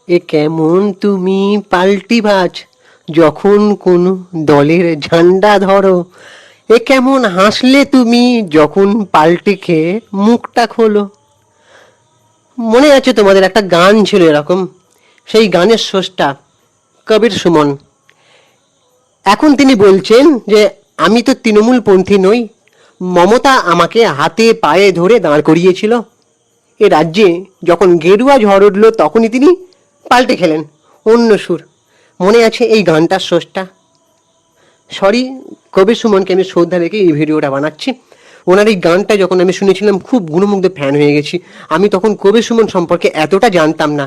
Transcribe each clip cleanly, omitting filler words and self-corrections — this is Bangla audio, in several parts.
এ কেমন তুমি পাল্টিবাজ, যখন কোনো দলের ঝান্ডা ধরো। এ কেমন হাসলে তুমি, যখন পাল্টি খেয়ে মুখটা খোলো। মনে আছে তোমাদের একটা গান ছিল এরকম, সেই গানের স্রষ্টা কবির সুমন। এখন তিনি বলছেন যে আমি তো তৃণমূলপন্থী নই, মমতা আমাকে হাতে পায়ে ধরে দাঁড় করিয়েছিল। এ রাজ্যে যখন গেরুয়া ঝড় উঠল তখনই তিনি পাল্টে খেলেন অন্য সুর। মনে আছে এই গানটার স্রষ্টা? সরি, কবির সুমনকে আমি শ্রদ্ধা রেখে এই ভিডিওটা বানাচ্ছি। ওনার এই গানটা যখন আমি শুনেছিলাম খুব গুণমুগ্ধ ফ্যান হয়ে গেছি। আমি তখন কবির সুমন সম্পর্কে এতটা জানতাম না।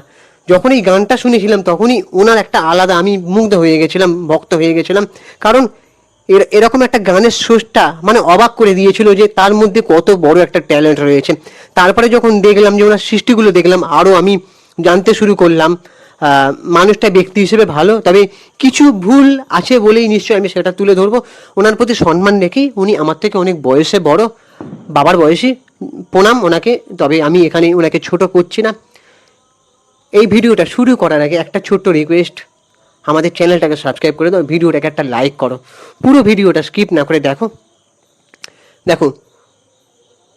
যখন এই গানটা শুনেছিলাম তখনই ওনার একটা আলাদা, আমি মুগ্ধ হয়ে গেছিলাম, ভক্ত হয়ে গেছিলাম। কারণ এরকম একটা গানের স্রষ্টা মানে অবাক করে দিয়েছিল যে তার মধ্যে কত বড় একটা ট্যালেন্ট রয়েছে। তারপরে যখন দেখলাম যে ওনার সৃষ্টিগুলো দেখলাম, আরও আমি জানতে শুরু করলাম। মানুষটা ব্যক্তি হিসেবে ভালো, তবে কিছু ভুল আছে বলেই নিশ্চয়ই আমি সেটা তুলে ধরবো। ওনার প্রতি সম্মান রেখেই, উনি আমার থেকে অনেক বয়সে বড়, বাবার বয়সী, প্রণাম ওনাকে। তবে আমি এখানে ওনাকে ছোট করছি না। এই ভিডিওটা শুরু করার আগে একটা ছোট্ট রিকোয়েস্ট, আমাদের চ্যানেলটাকে সাবস্ক্রাইব করে দাও, ভিডিওটাকে একটা লাইক করো, পুরো ভিডিওটা স্কিপ না করে দেখো। দেখো,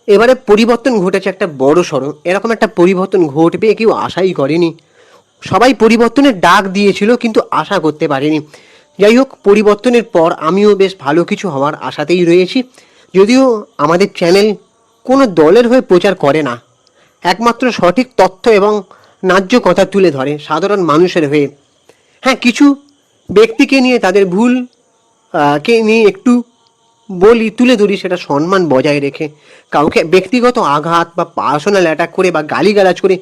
এবারে পরিবর্তন ঘটেছে একটা বড় সড়ো। এরকম একটা পরিবর্তন ঘটবে কেউ আশাই করেনি। সবাই পরিবর্তনের ডাক দিয়েছিল কিন্তু আশা করতে পারেনি। যাই হোক, পরিবর্তনের পর আমিও বেশ ভালো কিছু হওয়ার আশাতেই রয়েছি। যদিও আমাদের চ্যানেল কোনো দলের হয়ে প্রচার করে না, একমাত্র সঠিক তথ্য এবং ন্যায্য কথা তুলে ধরে সাধারণ মানুষের হয়ে। হ্যাঁ, কিছু ব্যক্তিকে নিয়ে, তাদের ভুল কে নিয়ে একটু বলি, তুলে ধরি, সেটা সম্মান বজায় রেখে। কাউকে ব্যক্তিগত আঘাত বা পার্সোনাল অ্যাটাক করে বা গালিগালাজ করে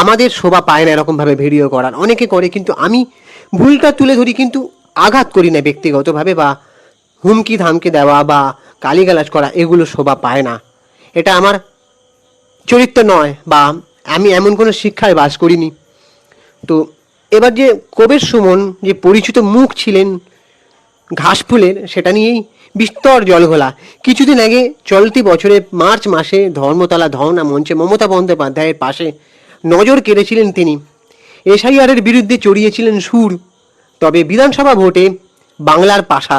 আমাদের শোভা পায় না এরকমভাবে ভিডিও করার। অনেকে করে, কিন্তু আমি ভুলটা তুলে ধরি, কিন্তু আঘাত করি না ব্যক্তিগতভাবে, বা হুমকি ধামকি দেওয়া বা গালিগালাজ করা, এগুলো শোভা পায় না। এটা আমার চরিত্র নয়, বা আমি এমন কোনো শিক্ষায় বাস করিনি। তো এবার যে কবির সুমন যে পরিচিত মুখ ছিলেন ঘাসফুলের, সেটা নিয়েই বিস্তর জলঘোলা। কিছুদিন আগে চলতি বছরে মার্চ মাসে ধর্মতলা ধর্ণা মঞ্চে মমতা বন্দ্যোপাধ্যায়ের পাশে নজর কেড়েছিলেন তিনি। এসআইআরের বিরুদ্ধে চড়িয়েছিলেন সুর। তবে বিধানসভা ভোটে বাংলার পাশা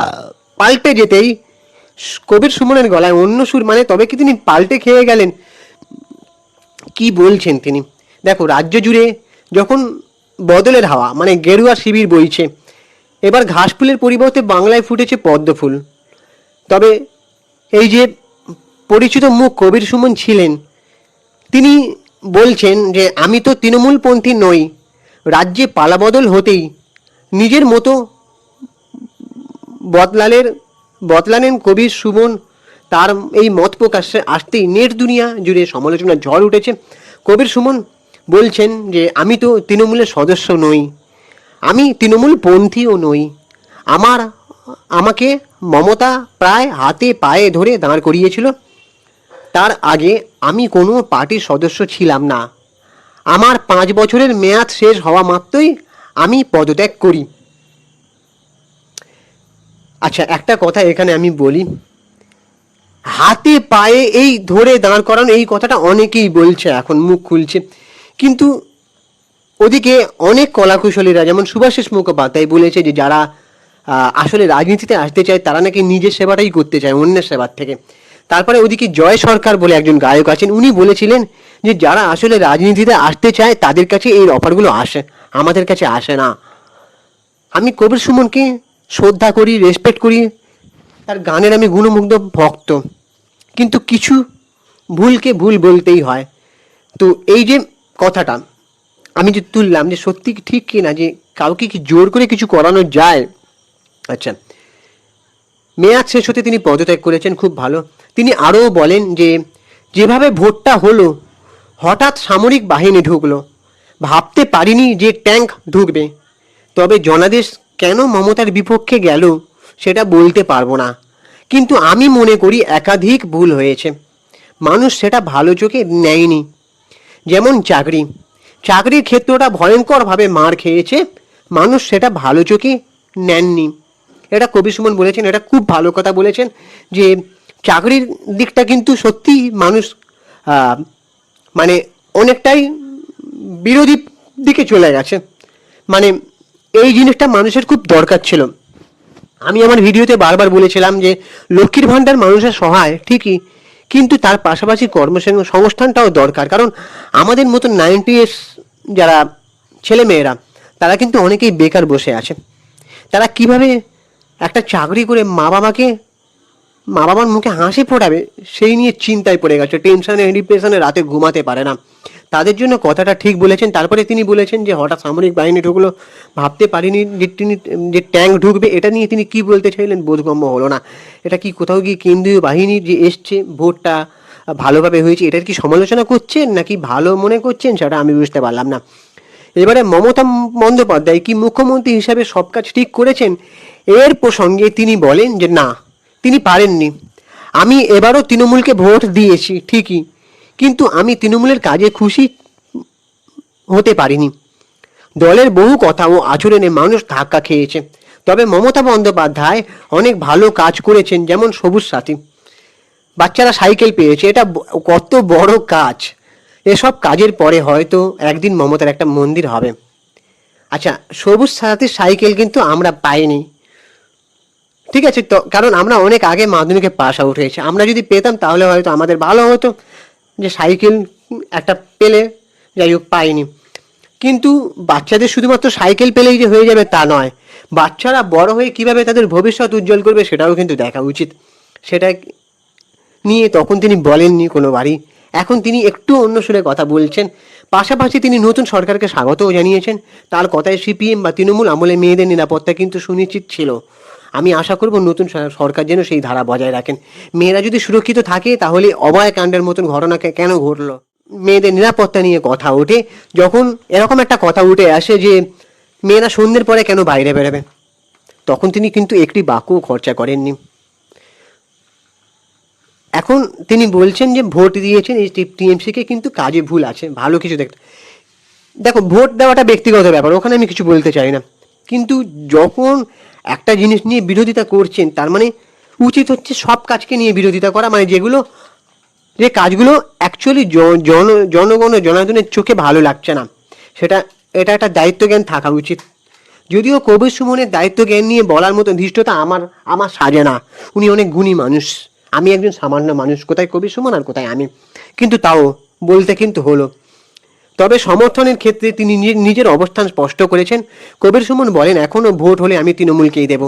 পাল্টে যেতেই কবির সুমনের গলায় অন্য সুর। মানে তবে কি তিনি পাল্টে খেয়ে গেলেন? কি বলছেন তিনি? দেখো, রাজ্য জুড়ে যখন বদলের হাওয়া মানে গেরুয়া শিবির বইছে, এবার ঘাসফুলের পরিবর্তে বাংলায় ফুটেছে পদ্মফুল। তবে এই যে পরিচিত মুখ কবির সুমন ছিলেন, তিনি বলছেন যে আমি তো তৃণমূলপন্থী নই। রাজ্যে পালাবদল হতেই নিজের মতো বদলালেন কবির সুমন। তার এই মত প্রকাশ্যে আসতেই নেট দুনিয়া জুড়ে সমালোচনার ঝড় উঠেছে। কবির সুমন বলছেন যে আমি তো তৃণমূলের সদস্য নই, আমি তৃণমূলপন্থীও নই। আমাকে মমতা প্রায় হাতে পায়ে ধরে দাঁড় করিয়েছিল। তার আগে আমি কোনো পার্টির সদস্য ছিলাম না। আমার 5 বছরের মেয়াদ শেষ হওয়া মাত্রই আমি পদত্যাগ করি। আচ্ছা, একটা কথা এখানে আমি বলি, হাতে পায়ে এই ধরে দাঁড় করানো, এই কথাটা অনেকেই বলছে, এখন মুখ খুলছে। কিন্তু ওদিকে অনেক কলাকুশলীরা, যেমন সুভাষিস মুখোপাধ্যায় বলেছে যে যারা আসলে রাজনীতিতে আসতে চায় তারা নাকি নিজের সেবাটাই করতে চায় অন্যের সেবার থেকে। তারপরে ওদিকে জয় সরকার বলে একজন গায়ক আছেন, উনি বলেছিলেন যে যারা আসলে রাজনীতিতে আসতে চায় তাদের কাছে এই অফারগুলো আসে, আমাদের কাছে আসে না। আমি কবির সুমনকে শ্রদ্ধা করি, রেসপেক্ট করি, তার গানের আমি গুণমুগ্ধ ভক্ত। কিন্তু কিছু ভুলকে ভুল বলতেই হয়। তো এই যে কথাটা আমি যে তুললাম, যে সত্যি ঠিক কি না, যে কাউকে কি জোর করে কিছু করানো যায়? আচ্ছা, মেয়াদ শেষ হতে তিনি পদত্যাগ করেছেন, খুব ভালো। তিনি আরও বলেন যে যেভাবে ভোটটা হলো, হঠাৎ সামরিক বাহিনী ঢুকলো, ভাবতে পারিনি যে ট্যাঙ্ক ঢুকবে। তবে জনাদেশ কেন মমতার বিপক্ষে গেল সেটা বলতে পারবো না, কিন্তু আমি মনে করি একাধিক ভুল হয়েছে, মানুষ সেটা ভালো চোখে নেয়নি। যেমন চাকরির ক্ষেত্রটা ভয়ঙ্করভাবে মার খেয়েছে, মানুষ সেটা ভালো চোখে নেননি। এটা কবি সুমন বলেছেন, এটা খুব ভালো কথা বলেছেন যে চাকরির দিকটা কিন্তু সত্যি মানুষ মানে অনেকটাই বিরোধী দিকে চলে গেছে। মানে এই জিনিসটা মানুষের খুব দরকার ছিল। আমি আমার ভিডিওতে বারবার বলেছিলাম যে লক্ষ্মীর ভাণ্ডার মানুষের সহায় ঠিকই, কিন্তু তার পাশাপাশি কর্মসংস্থানটাও দরকার। কারণ আমাদের মতো 90s যারা ছেলেমেয়েরা তারা কিন্তু অনেকেই বেকার বসে আছে। তারা কিভাবে একটা চাকরি করে মা বাবার মুখে হাসি ফোটাবে সেই নিয়ে চিন্তায় পড়ে গেছে, টেনশনে ডিপ্রেশনে রাতে ঘুমাতে পারে না। তাদের জন্য কথাটা ঠিক বলেছেন। তারপরে তিনি বলেছেন যে হঠাৎ সামরিক বাহিনী ঢুকলো, ভাবতে পারিনি যে তিনি যে ট্যাঙ্ক ঢুকবে। এটা নিয়ে তিনি কি বলতে চাইলেন বোধগম্য হলো না। এটা কি কোথাও গিয়ে কেন্দ্রীয় বাহিনী যে এসছে, ভোটটা ভালোভাবে হয়েছে, এটার কি সমালোচনা করছেন নাকি ভালো মনে করছেন সেটা আমি বুঝতে পারলাম না। এবারে মমতা বন্দ্যোপাধ্যায় কি মুখ্যমন্ত্রী হিসাবে সব কাজ ঠিক করেছেন? এর প্রসঙ্গে তিনি বলেন যে না, তিনি পারেননি। আমি এবারও তৃণমূলকে ভোট দিয়েছি ঠিকই, কিন্তু আমি তৃণমূলের কাজে খুশি হতে পারিনি। দলের বহু কথা ও আচরণে মানুষ ধাক্কা খেয়েছে। তবে মমতা বন্দ্যোপাধ্যায় অনেক ভালো কাজ করেছেন, যেমন সবুজ সাথী, বাচ্চারা সাইকেল পেয়েছে, এটা কত বড় কাজ। এসব কাজের পরে হয়তো একদিন মমতার একটা মন্দির হবে। আচ্ছা, সবুজ সাথী সাইকেল কিন্তু আমরা পাইনি, ঠিক আছে, তো কারণ আমরা অনেক আগে মাধ্যমিকে পাস আউট হয়েছে। আমরা যদি পেতাম তাহলে হয়তো আমাদের ভালো হতো যে সাইকেল একটা পেলে, যাই হোক পাইনি। কিন্তু বাচ্চাদের শুধুমাত্র সাইকেল পেলেই যে হয়ে যাবে তা নয়, বাচ্চারা বড় হয়ে কিভাবে তাদের ভবিষ্যৎ উজ্জ্বল করবে সেটাও কিন্তু দেখা উচিত। সেটা নিয়ে তখন তিনি বলেননি কোনোবারই। এখন তিনি একটু অন্য সুরে কথা বলছেন। পাশাপাশি তিনি নতুন সরকারকে স্বাগতও জানিয়েছেন। তার কথায় সিপিএম বা তৃণমূল আমলে মেয়েদের নিরাপত্তা কিন্তু সুনিশ্চিত ছিল। আমি আশা করব নতুন সরকার যেন সেই ধারা বজায় রাখেন। মেয়েরা যদি সুরক্ষিত থাকে তাহলে অভয়কাণ্ডের মতন ঘটনা কেন ঘটলো? মেয়েদের নিরাপত্তা নিয়ে কথা ওঠে যখন এরকম একটা কথা উঠে আসে যে মেয়েরা সন্ধ্যের পরে কেন বাইরে বেরোবে, তখন তিনি কিন্তু একটি বাক্যও খরচা করেননি। এখন তিনি বলছেন যে ভোট দিয়েছেন এই টিএমসিকে, কিন্তু কাজে ভুল আছে, ভালো কিছু দেখো ভোট দেওয়াটা ব্যক্তিগত ব্যাপার, ওখানে আমি কিছু বলতে চাই না। কিন্তু যখন একটা জিনিস নিয়ে বিরোধিতা করছেন, তার মানে উচিত হচ্ছে সব কাজকে নিয়ে বিরোধিতা করা, মানে যে কাজগুলো অ্যাকচুয়ালি জনগণের চোখে ভালো লাগছে না, এটা একটা দায়িত্ব জ্ঞান থাকা উচিত। যদিও কবির সুমনের দায়িত্ব জ্ঞান নিয়ে বলার মতো ধৃষ্টতা আমার সাজে না। উনি অনেক গুণী মানুষ, আমি একজন সামান্য মানুষ, কোথায় কবির সুমন আর কোথায় আমি, কিন্তু তাও বলতে কিন্তু হলো। তবে সমর্থনের ক্ষেত্রে তিনি নিজের অবস্থান স্পষ্ট করেছেন। কবির সুমন বলেন, এখনও ভোট হলে আমি তৃণমূলকেই দেব,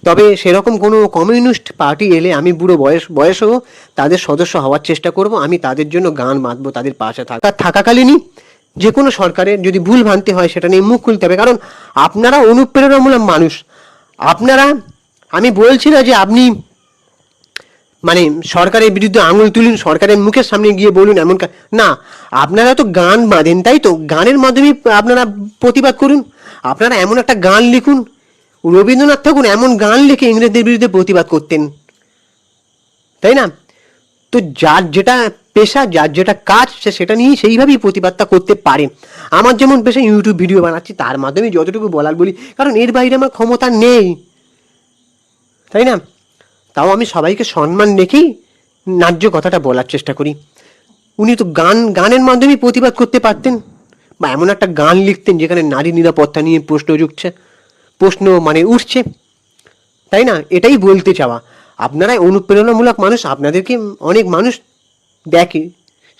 তবে সেরকম কোনো কমিউনিস্ট পার্টি এলে আমি বুড়ো বয়সেও তাদের সদস্য হওয়ার চেষ্টা করব। আমি তাদের জন্য গান বাঁধবো, তাদের পাশে থাকাকালীনই যে কোনো সরকারের যদি ভুল ভ্রান্তি হয় সেটা নিয়ে মুখ খুলতে হবে। কারণ আপনারা অনুপ্রেরণামূলক মানুষ। আমি বলছি না যে আপনি মানে সরকারের বিরুদ্ধে আঙুল তুলুন, সরকারের মুখের সামনে গিয়ে বলুন এমন না। আপনারা তো গান বাঁধেন, তাই তো? গানের মাধ্যমে আপনারা প্রতিবাদ করুন। আপনারা এমন একটা গান লিখুন, রবীন্দ্রনাথ ঠাকুর এমন গান লিখে ইংরেজদের বিরুদ্ধে প্রতিবাদ করতেন, তাই না? তো যার যেটা পেশা, যার যেটা কাজ, সে সেটা নিয়েই সেইভাবেই প্রতিবাদটা করতে পারে। আমার যেমন পেশা ইউটিউব ভিডিও বানাচ্ছি, তার মাধ্যমে যতটুকু বলার বলি, কারণ এর বাইরে আমার ক্ষমতা নেই, তাই না? তাও আমি সবাইকে সম্মান রেখেই ন্যায্য কথাটা বলার চেষ্টা করি। উনি তো গানের মাধ্যমে প্রতিবাদ করতে পারতেন, বা এমন একটা গান লিখতেন যেখানে নারী নিরাপত্তা নিয়ে প্রশ্ন মানে উঠছে, তাই না? এটাই বলতে চাওয়া। আপনারাই অনুপ্রেরণামূলক মানুষ, আপনাদেরকে অনেক মানুষ দেখে,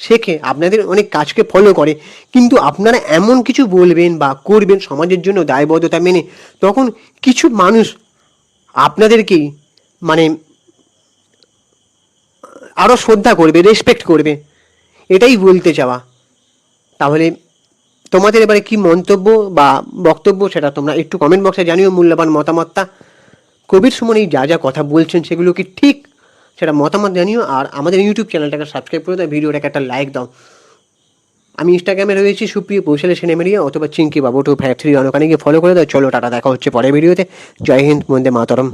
শেখে, আপনাদের অনেক কাজকে ফলো করে, কিন্তু আপনারা এমন কিছু বলবেন বা করবেন সমাজের জন্য দায়বদ্ধতা মেনে, তখন কিছু মানুষ আপনাদেরকেই মানে আরও শ্রদ্ধা করবে, রেসপেক্ট করবে, এটাই বলতে চাওয়া। তাহলে তোমাদের এবারে কি মন্তব্য বা বক্তব্য সেটা তোমরা একটু কমেন্ট বক্সে জানিও, মূল্যবান মতামতটা। কবির সুমন এই যা কথা বলছেন সেগুলো কি ঠিক, সেটা মতামত জানিও। আর আমাদের ইউটিউব চ্যানেলটাকে সাবস্ক্রাইব করে দাও, ভিডিওটাকে একটা লাইক দাও। আমি ইনস্টাগ্রামে রয়েছি সুপ্রিয় কৌশলে সিনেমেরিয়া, অথবা চিঙ্কি বাবু 253 অনেক গিয়ে ফলো করে দাও। চলো টাটা, দেখা হচ্ছে পরের ভিডিওতে। জয় হিন্দ, বন্দে মাতরম।